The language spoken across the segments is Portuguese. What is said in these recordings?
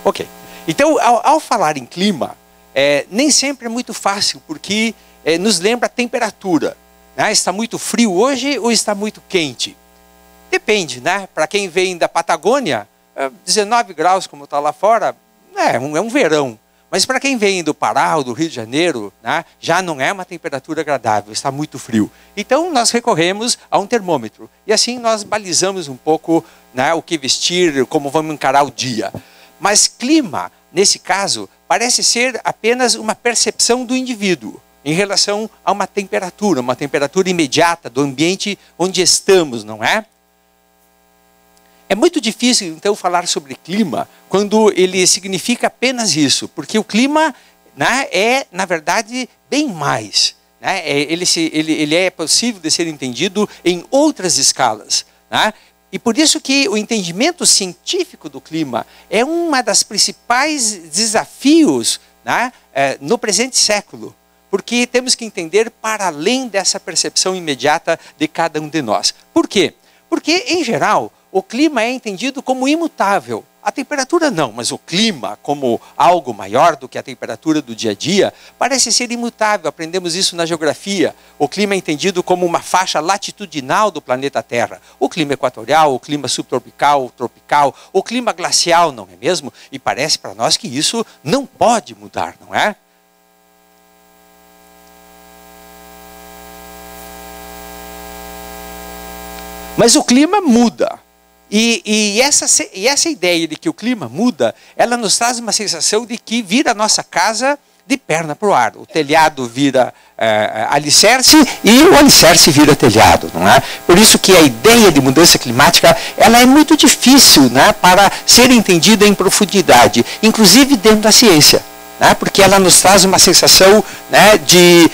Ok. Então, ao falar em clima, nem sempre é muito fácil, porque nos lembra a temperatura. Né? Está muito frio hoje ou está muito quente? Depende, né? Para quem vem da Patagônia, 19 graus, como está lá fora, é um verão. Mas para quem vem do Pará ou do Rio de Janeiro, né, já não é uma temperatura agradável, está muito frio. Então nós recorremos a um termômetro. E assim nós balizamos um pouco, né, o que vestir, como vamos encarar o dia. Mas clima, nesse caso, parece ser apenas uma percepção do indivíduo em relação a uma temperatura imediata do ambiente onde estamos, não é? É muito difícil, então, falar sobre clima quando ele significa apenas isso, porque o clima, né, é, na verdade, bem mais. Né? Ele é possível de ser entendido em outras escalas. Né? E por isso que o entendimento científico do clima é uma das principais desafios, né, no presente século, porque temos que entender para além dessa percepção imediata de cada um de nós. Por quê? Porque, em geral, o clima é entendido como imutável. A temperatura não, mas o clima, como algo maior do que a temperatura do dia a dia, parece ser imutável. Aprendemos isso na geografia. O clima é entendido como uma faixa latitudinal do planeta Terra. O clima equatorial, o clima subtropical, o tropical, o clima glacial, não é mesmo? E parece para nós que isso não pode mudar, não é? Mas o clima muda. E essa ideia de que o clima muda, ela nos traz uma sensação de que vira a nossa casa de perna para o ar. O telhado vira alicerce e o alicerce vira telhado, não é? Por isso que a ideia de mudança climática, ela é muito difícil, né, para ser entendida em profundidade, inclusive dentro da ciência. Né, porque ela nos traz uma sensação, né, de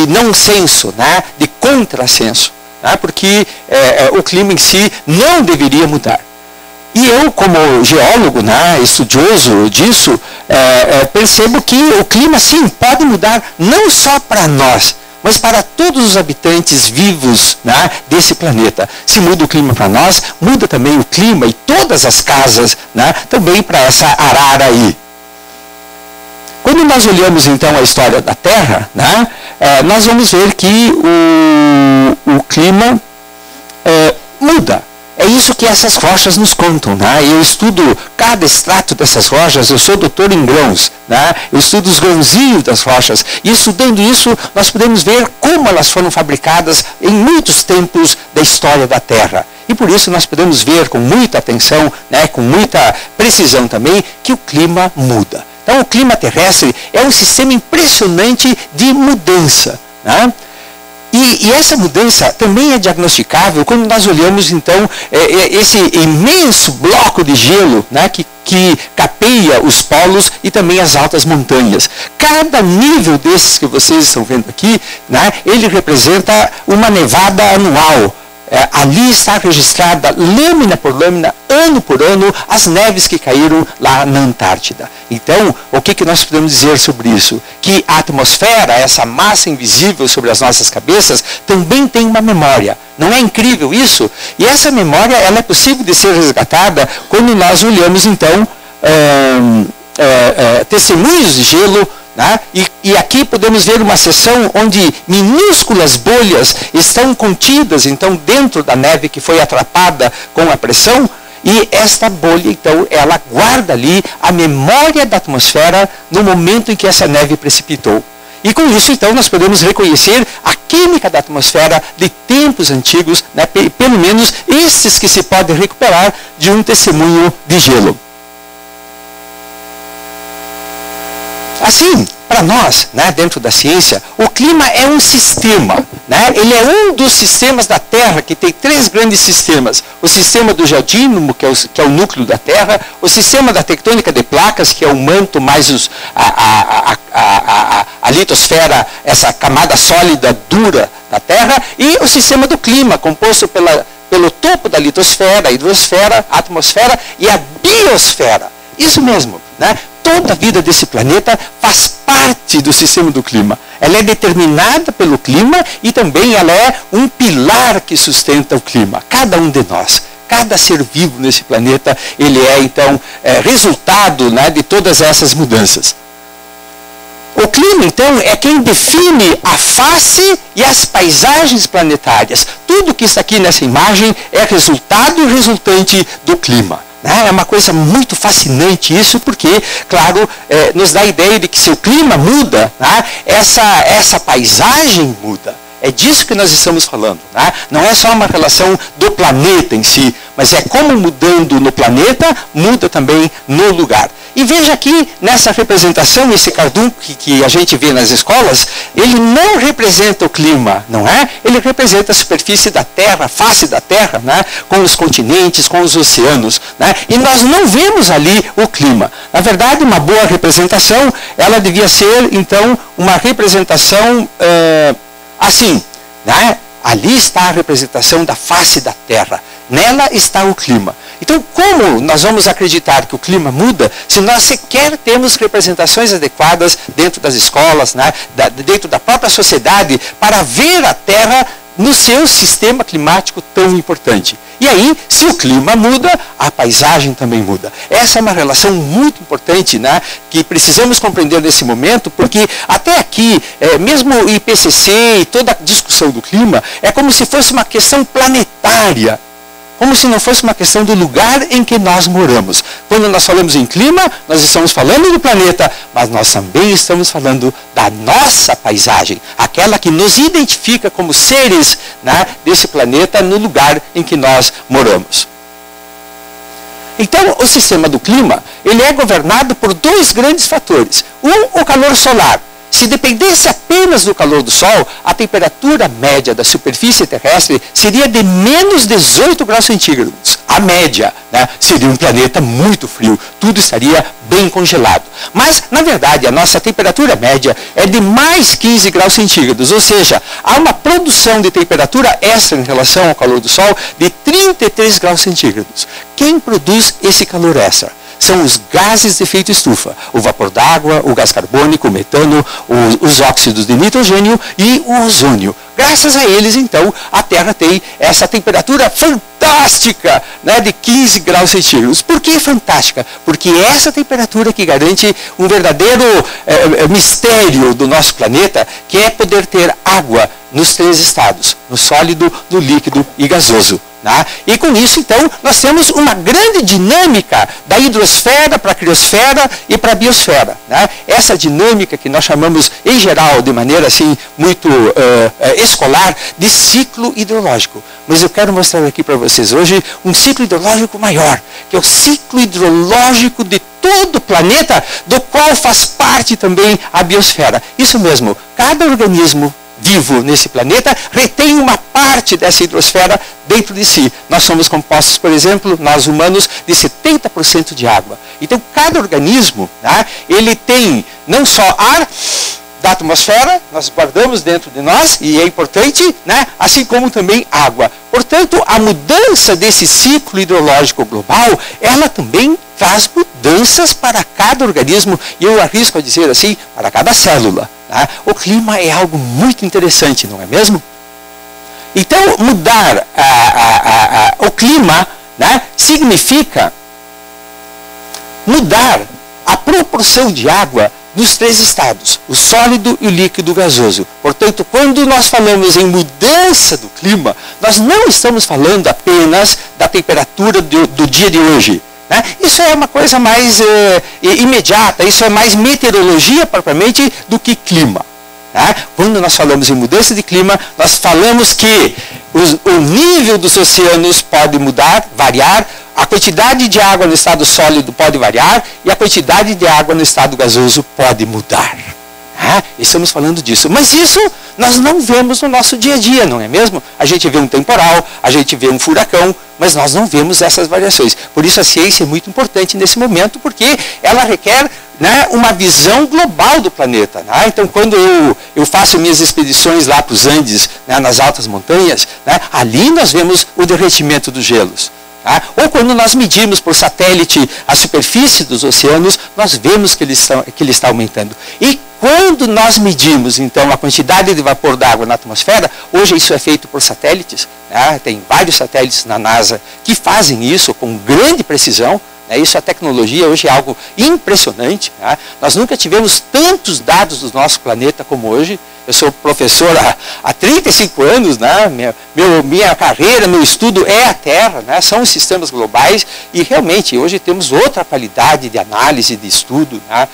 não senso, né, de contrassenso. Porque o clima em si não deveria mudar. E eu, como geólogo, né, estudioso disso, percebo que o clima, sim, pode mudar não só para nós, mas para todos os habitantes vivos, né, desse planeta. Se muda o clima para nós, muda também o clima e todas as casas, né, também para essa arara aí. Quando nós olhamos, então, a história da Terra, né, nós vamos ver que o clima muda. É isso que essas rochas nos contam. Né? Eu estudo cada extrato dessas rochas, eu sou doutor em grãos. Né? Eu estudo os grãozinhos das rochas. E estudando isso, nós podemos ver como elas foram fabricadas em muitos tempos da história da Terra. E por isso nós podemos ver com muita atenção, né, com muita precisão também, que o clima muda. Então o clima terrestre é um sistema impressionante de mudança. Né? E essa mudança também é diagnosticável quando nós olhamos, então, esse imenso bloco de gelo, né, que capeia os polos e também as altas montanhas. Cada nível desses que vocês estão vendo aqui, né, ele representa uma nevada anual. Ali está registrada, lâmina por lâmina, ano por ano, as neves que caíram lá na Antártida. Então, o que nós podemos dizer sobre isso? Que a atmosfera, essa massa invisível sobre as nossas cabeças, também tem uma memória. Não é incrível isso? E essa memória, ela é possível de ser resgatada quando nós olhamos, então, testemunhos de gelo. Né? E aqui podemos ver uma seção onde minúsculas bolhas estão contidas, então, dentro da neve que foi atrapada com a pressão, e esta bolha, então, ela guarda ali a memória da atmosfera no momento em que essa neve precipitou. E com isso, então, nós podemos reconhecer a química da atmosfera de tempos antigos, né? Pelo menos esses que se podem recuperar de um testemunho de gelo. Assim, para nós, né, dentro da ciência, o clima é um sistema. Né? Ele é um dos sistemas da Terra, que tem 3 grandes sistemas. O sistema do geodínamo, que é o núcleo da Terra, o sistema da tectônica de placas, que é o manto mais a litosfera, essa camada sólida, dura da Terra, e o sistema do clima, composto pelo topo da litosfera, a hidrosfera, a atmosfera e a biosfera. Isso mesmo, né? Toda a vida desse planeta faz parte do sistema do clima. Ela é determinada pelo clima e também ela é um pilar que sustenta o clima. Cada um de nós. cada ser vivo nesse planeta, ele é, então, resultado, né, de todas essas mudanças. O clima, então, é quem define a face e as paisagens planetárias. Tudo que está aqui nessa imagem é resultado resultante do clima. É uma coisa muito fascinante isso, porque, claro, nos dá a ideia de que se o clima muda, né, essa paisagem muda. É disso que nós estamos falando. Né? Não é só uma relação do planeta em si, mas é como mudando no planeta, muda também no lugar. E veja aqui, nessa representação, esse cardúnculo que a gente vê nas escolas, ele não representa o clima, não é? Ele representa a superfície da Terra, a face da Terra, né? Com os continentes, com os oceanos. Né? E nós não vemos ali o clima. Na verdade, uma boa representação, ela devia ser, então, uma representação assim, né? Ali está a representação da face da Terra. Nela está o clima. Então, como nós vamos acreditar que o clima muda se nós sequer temos representações adequadas dentro das escolas, né, dentro da própria sociedade, para ver a Terra no seu sistema climático tão importante? E aí, se o clima muda, a paisagem também muda. Essa é uma relação muito importante, né, que precisamos compreender nesse momento, porque até aqui, mesmo o IPCC e toda a discussão do clima, é como se fosse uma questão planetária. Como se não fosse uma questão do lugar em que nós moramos. Quando nós falamos em clima, nós estamos falando do planeta, mas nós também estamos falando da nossa paisagem, aquela que nos identifica como seres, né, desse planeta no lugar em que nós moramos. Então, o sistema do clima, ele é governado por dois grandes fatores. O calor solar. Se dependesse apenas do calor do Sol, a temperatura média da superfície terrestre seria de menos 18 graus centígrados. A média, né, seria um planeta muito frio. Tudo estaria bem congelado. Mas, na verdade, a nossa temperatura média é de mais 15 graus centígrados. Ou seja, há uma produção de temperatura extra em relação ao calor do Sol de 33 graus centígrados. Quem produz esse calor extra? São os gases de efeito estufa, o vapor d'água, o gás carbônico, o metano, os óxidos de nitrogênio e o ozônio. Graças a eles, então, a Terra tem essa temperatura fantástica, né, de 15 graus centígrados. Por que fantástica? Porque é essa temperatura que garante um verdadeiro mistério do nosso planeta, que é poder ter água nos três estados, no sólido, no líquido e gasoso. Né? E com isso, então, nós temos uma grande dinâmica da hidrosfera para a criosfera e para a biosfera. Né? Essa dinâmica que nós chamamos, em geral, de maneira assim, muito escolar, de ciclo hidrológico. Mas eu quero mostrar aqui para vocês hoje um ciclo hidrológico maior, que é o ciclo hidrológico de todo o planeta, do qual faz parte também a biosfera. Isso mesmo, cada organismo vivo nesse planeta retém uma parte dessa hidrosfera dentro de si. Nós somos compostos, por exemplo, nós humanos, de 70% de água. Então, cada organismo, né, ele tem não só ar da atmosfera, nós guardamos dentro de nós, e é importante, né, assim como também água. Portanto, a mudança desse ciclo hidrológico global, ela também traz mudanças para cada organismo, e eu arrisco a dizer assim, para cada célula. Né? O clima é algo muito interessante, não é mesmo? Então, mudar o clima, né, significa mudar a proporção de água nos três estados, o sólido, o líquido e o gasoso. Portanto, quando nós falamos em mudança do clima, nós não estamos falando apenas da temperatura do dia de hoje. Né? Isso é uma coisa mais imediata, isso é mais meteorologia propriamente do que clima. Né? Quando nós falamos em mudança de clima, nós falamos que o nível dos oceanos pode mudar, variar, a quantidade de água no estado sólido pode variar e a quantidade de água no estado gasoso pode mudar. Estamos falando disso. Mas isso nós não vemos no nosso dia a dia, não é mesmo? A gente vê um temporal, a gente vê um furacão, mas nós não vemos essas variações. Por isso a ciência é muito importante nesse momento, porque ela requer, né, uma visão global do planeta. Né? Então, quando eu faço minhas expedições lá para os Andes, né, nas altas montanhas, né, ali nós vemos o derretimento dos gelos. Tá? Ou quando nós medimos por satélite a superfície dos oceanos, nós vemos que ele está aumentando. E quando nós medimos, então, a quantidade de vapor d'água na atmosfera, hoje isso é feito por satélites, né? Tem vários satélites na NASA que fazem isso com grande precisão. Isso, a tecnologia hoje é algo impressionante. Né? Nós nunca tivemos tantos dados do nosso planeta como hoje. Eu sou professor há 35 anos, né? Minha carreira, meu estudo é a Terra, né? São os sistemas globais e realmente hoje temos outra qualidade de análise, de estudo. Né?